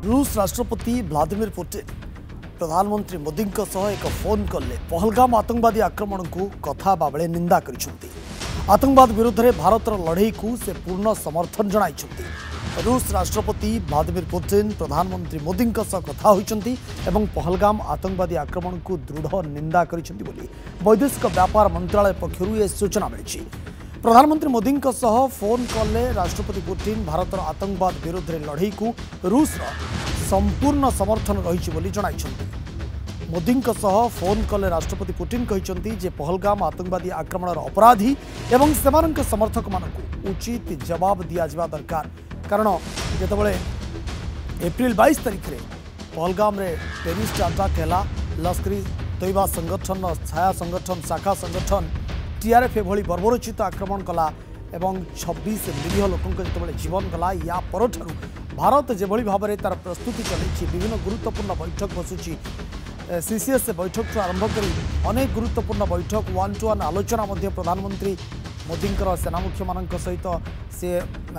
रूस राष्ट्रपति Vladimir Putin प्रधानमंत्री मोदी एक फोन कॉल पहलगाम आतंकवादी आक्रमण को कथा बेले निंदा कर आतंकवाद विरुद्ध में भारतर लड़ई को से पूर्ण समर्थन जनाई रूस राष्ट्रपति व्लादिमीर पुतिन प्रधानमंत्री मोदी कथा होती पहलगाम आतंकवादी आक्रमण को दृढ़ निंदा कर वैदेशिक व्यापार मंत्रालय पक्षर यह सूचना मिली। प्रधानमंत्री मोदी फोन कॉल राष्ट्रपति पुतिन भारतर आतंकवाद विरुद्ध में लड़ई को रूस संपूर्ण समर्थन रही मोदी फोन कॉल राष्ट्रपति पुतिन कहते पहलगाम आतंकवादी आक्रमण अपराधी एवं सेमानक समर्थक मानक उचित जवाब दिया दरकार कारण जितेबाला एप्रिल 22 तारिख में पहलगाम रे टेररिस्ट अटैक है लश्करी तैयबा संगठन छाया संगठन शाखा संगठन टीआरएफ एभली बर्बरोचित आक्रमण कला एवं 26 निरीह लोकों जो जीवन गला या परठारु भारत जो भाव में तार प्रस्तुति चली विभिन्न गुरुत्वपूर्ण बैठक बसुची सीसीएस बैठक आरंभ कर अनेक गुरुत्वपूर्ण बैठक 1-to-1 आलोचना प्रधानमंत्री मोदी सेना मुख्य मान सहित सी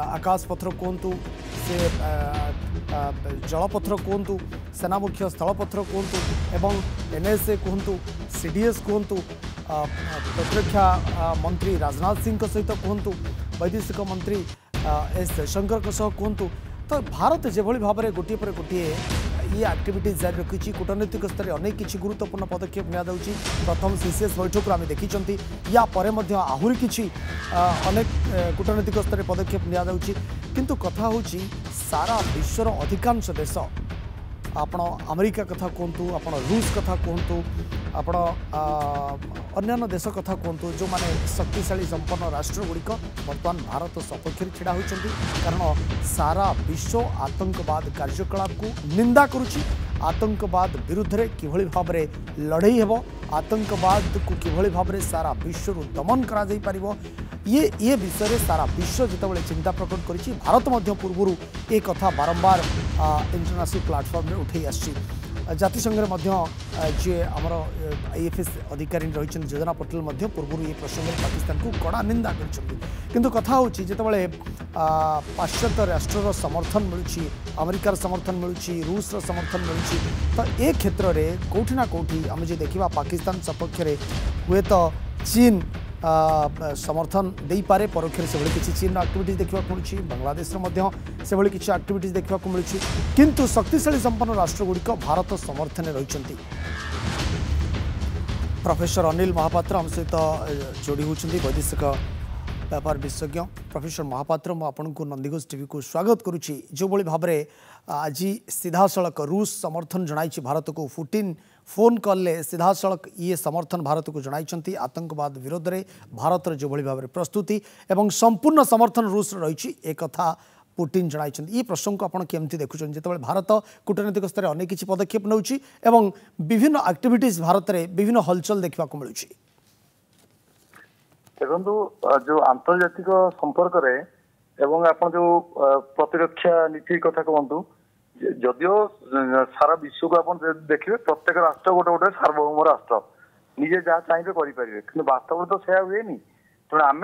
आकाश पथर कहतु सी जलपथर कहतु सेना मुख्य स्थलपथर कहतु एवं एनएसए कहतु सीडीएस कहतु प्रतिरक्षा मंत्री राजनाथ सिंह सहित कहतु वैदेशिक मंत्री एस जयशंकर कहतु तो भारत जो भाव में गोटे पर गोटे ये एक्टिविटीज जारी रखी कूटनीतिक स्तर में अनेक किसी गुरुत्वपूर्ण पदक्षेप नि प्रथम सीसीएस बैठक आम देखी या पर आहरी किसी अनेक कूटनीतिक स्तर में पदक्षेप नि किंतु कथा हूँ सारा विश्वर अधिकांश देश आपण अमेरिका कथा कहतु आपण रूस कथा कहतु आपण अन्य देश कथा कहतु जो माने शक्तिशाली संपन्न राष्ट्रगुड़िक बर्तमान भारत सपक्ष छिड़ा होती कारण सारा विश्व आतंकवाद कार्यकलाप को निंदा करुच्ची आतंकवाद विरुद्ध में किभली भाव में लड़ई हेब आतंकवाद को किभली भाव में सारा विश्व दमन करा ये विषय में सारा विश्व जितेबाला चिंता प्रकट करी भारत मध्य पूर्व ये कथा बारंबार इंटरनेशनल प्लेटफॉर्म में उठे आसी जातिसंघ जी आमर आईएफएस अधिकारी रही योजना पटेल पूर्व ये प्रसंग में पाकिस्तान को कड़ा निंदा किंतु कथा हूँ जितेबाला पाश्चात्य राष्ट्र समर्थन मिलूँ अमेरिकार समर्थन मिलूँ रूस समर्थन मिलूँ तो ये क्षेत्र में कौटिना कौटि आम जो देखा पाकिस्तान सपक्ष हुए तो चीन समर्थन दे पारे परोक्ष से किसी चीन एक्टिविटीज देखा मिलूँ बांग्लादेश से किसी एक्टिविटीज देखा मिलूँ किंतु शक्तिशाली संपन्न राष्ट्रगुड़िक भारत समर्थन रही प्रोफेसर अनिल महापात्र आम सहित जोड़ी होती वैदेशिक व्यापार विशेषज्ञ प्रोफेसर महापात्र मुझे नंदीघोष टीवी को स्वागत करुच्ची जो भाव में आज सीधा सड़क रूस समर्थन जनाई भारत को पुतिन फोन कॉल सीधा सड़क ये समर्थन भारत को जनाई आतंकवाद विरोध में भारत जो भाव में प्रस्तुति एवं संपूर्ण समर्थन रूस रही एक कथा पुतिन जनाई ये प्रसंग को आप केमती देखुं जो भारत कूटनीतिक स्तर में अनेक किसी पदक्षेप नौची एवं विभिन्न एक्टिविटीज भारत में विभिन्न हलचल देखा मिलूँ देखो जो आंतर्जातिक संपर्क रे एवं आपण जो प्रतिरक्षा नीति कथा कहतु जदियो सारा विश्व को आप देखिए प्रत्येक राष्ट्र गोटे गोटे सार्वभौम राष्ट्र निजे जहाँ चाहिए करें कि वास्तव तो सैया हुए तेणु आम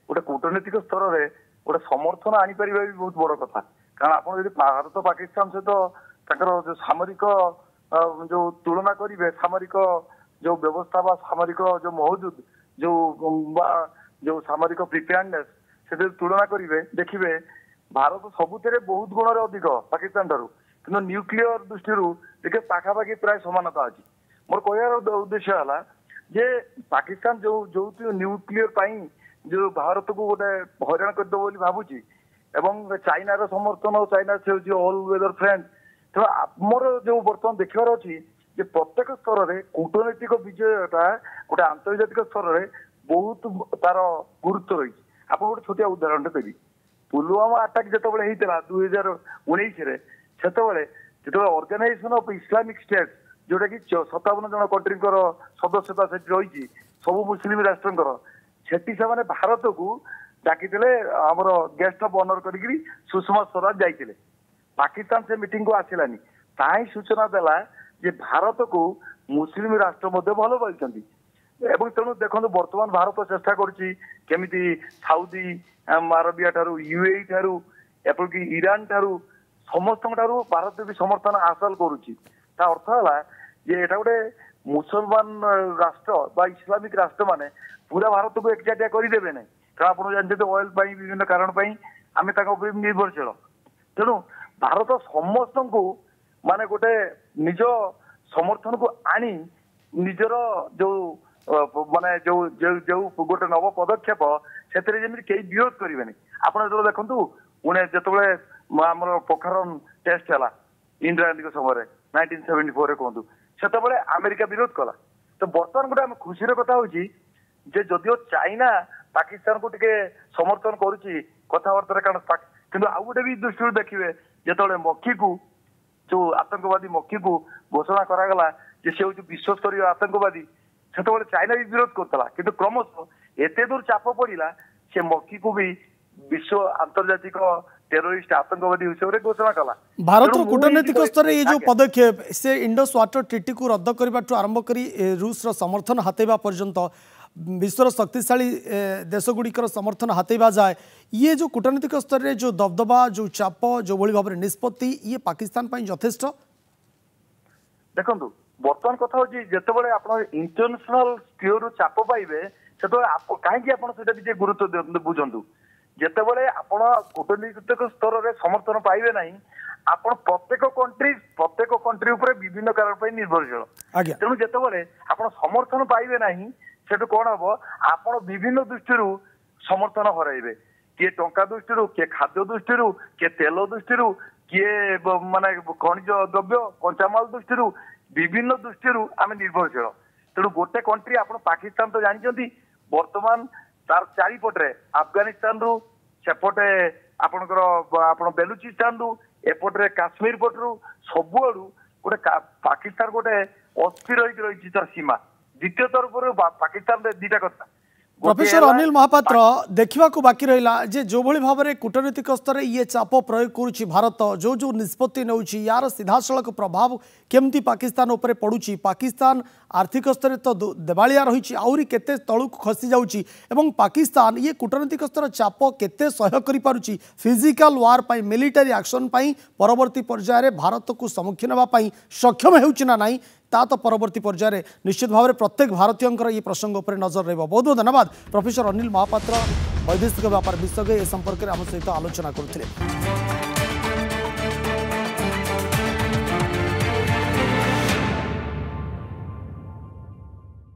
गोटे कूटनीतिक स्तर में गोटे समर्थन आनीपर भी बहुत बड़ कथा कारण आप भारत पाकिस्तान सहित जो सामरिक जो तुलना करेंगे सामरिक जो व्यवस्था सामरिक जो मौजूद जो सामरिक प्रिपेयरनेस से तुलना करेंगे देखिए भारत सबुते बहुत गुण अधिक पाकिस्तान ठारू कि न्यूक्लियर दृष्टि देखिए पाखापाखि प्राय समानता अच्छी मोर कह उद्देश्य है जे पाकिस्तान जो जो न्यूक्लियर जो भारत को गोटे हैरान करदेव बोली भावुची एवं चाइनार समर्थन चाइना से ऑल वेदर फ्रेंड तेणु आमर जो बर्तमान देखार अच्छी जे प्रत्येक स्तर में कूटनैतिक विजयटा गोटे आंतर्जातिक स्तर में बहुत तार गुरुत्व रही आप गोटे छोटिया उदाहरण देवी पुलवामा अटैक जो होता 2019 से ऑर्गेनाइजेशन ऑफ इस्लामिक स्टेट जोटा कि 57 जन कंट्री सदस्यता रही सब मुस्लिम राष्ट्र से भारत को डाकी आमर गेस्ट ऑफ ऑनर कर सुषमा स्वराज जाते पाकिस्तान से मीटिंग को आसलानी ताही सूचना देला जे भारत को मुस्लिम राष्ट्र भल पाई तेणु देखो बर्तमान भारत चेष्टा करमी साउदी अरबिया ठारू यूएई ठारू एपरिक ईरान ठारू समस्त भारत भी समर्थन हासिल करुच्ची अर्थ है जे एटा गोटे मुसलमान राष्ट्र बा इस्लामिक राष्ट्र माने पूरा भारत को एकचाटिया करदेवे ना कारण आप जानते ऑयल विभिन्न कारण आम निर्भरशील तेणु भारत समस्त को माने गोटे निज समर्थन को आनी निजर जो माने जो जो गोटे नव पदक्षेप से कई विरोध करेंगे आप देखु पुणे जिते आम पोखरन टेस्ट है इंदिरा गांधी समय 1974 कहतु से अमेरिका विरोध कला तो बर्तमान गोटे खुशी कथा हूँ जदिव चाइना पाकिस्तान को टिके समर्थन करुच्ची कथबार्ता कारण कि आउ गोटे भी दृष्टि देखिए जो मक्खी को जो आतंकवादी मक्खी को घोषणा करागला से हूँ विश्वस्तरीय आतंकवादी से चाइना भी विरोध करता कि क्रमश एत दूर चाप पड़ा से मक्खी को भी विश्व आंतर्जातिक टेरोरिस्ट आतंकवादी हिसाब से घोषणा कला भारत कूटनीतिक स्तर ये जो पदक्षेप से इंडस वाटर ट्रिटी को रद्द करने आरंभ कर रूस समर्थन हाथेबा पर्यंत विश्वर शक्तिशाली देशगुड़िकर समर्थन हाथेबा जाए ये जो कूटनीतिक स्तर में जो दबदबा जो चाप जो भाई भाव निष्पत्ति ये पाकिस्तान यथेष्ट देखु बर्तमान कथा हूँ जिते आप इंटरनेशनल स्थिर चाप पाइबे से कहीं गुरुत्व बुझंतु जितेबाला आपण कूटनीतिक स्तर में समर्थन पाइबे ना आपण प्रत्येक कंट्री उपर विभिन्न कारण निर्भरशील तेणु जितेबाला आपण समर्थन पाइबे ना से कौन हम आपण विभिन्न दृष्टि समर्थन हरइबे किए टंका दृष्टि किए खाद्य दृष्टि किए तेल दृष्टि किए माने खनिज द्रव्य कंचामाल दृष्टि विभिन्न दृष्टि आम निर्भरशील तेणु गोटे कंट्री आप पाकिस्तान तो जानते बर्तमान तार चारिपटे अफगानिस्तान रु सेपटे आपणकर आप बेलुचिस्तान रु एपटे काश्मीर पटरू सबुआड़ू गोटे पाकिस्तान गोटे अस्थिर रही तार सीमा द्वितीय तरफ पाकिस्तान दीटा कथा प्रोफेसर अनिल महापात्र देखा बाकी रहा जो भाई भाव में कूटनीतिक स्तर ये चाप प्रयोग करुच्ची भारत जो जो निष्पत्ति नौ यार सीधासलख प्रभाव केमती पाकिस्तान उपर पड़ुची पाकिस्तान आर्थिक स्तर तो देवालिया रही आहरी केते तलू खसी जाऊँगी एवं पाकिस्तान ये कूटनीतिक स्तर चाप केते सह्य करि फिजिकल वार पाई मिलिटरी एक्शन पाई परवर्ती पर्यायर भारत को सम्मुखीन होगापाई सक्षम होना ना ता तो परवर्ती पर्यायर निश्चित भाव में प्रत्येक भारतीय ये प्रसंग पर नजर रहा। बहुत बहुत धन्यवाद प्रोफेसर अनिल महापात्र वैदेशिक व्यापार विशेषज्ञ ए संपर्क में आम सहित आलोचना करते।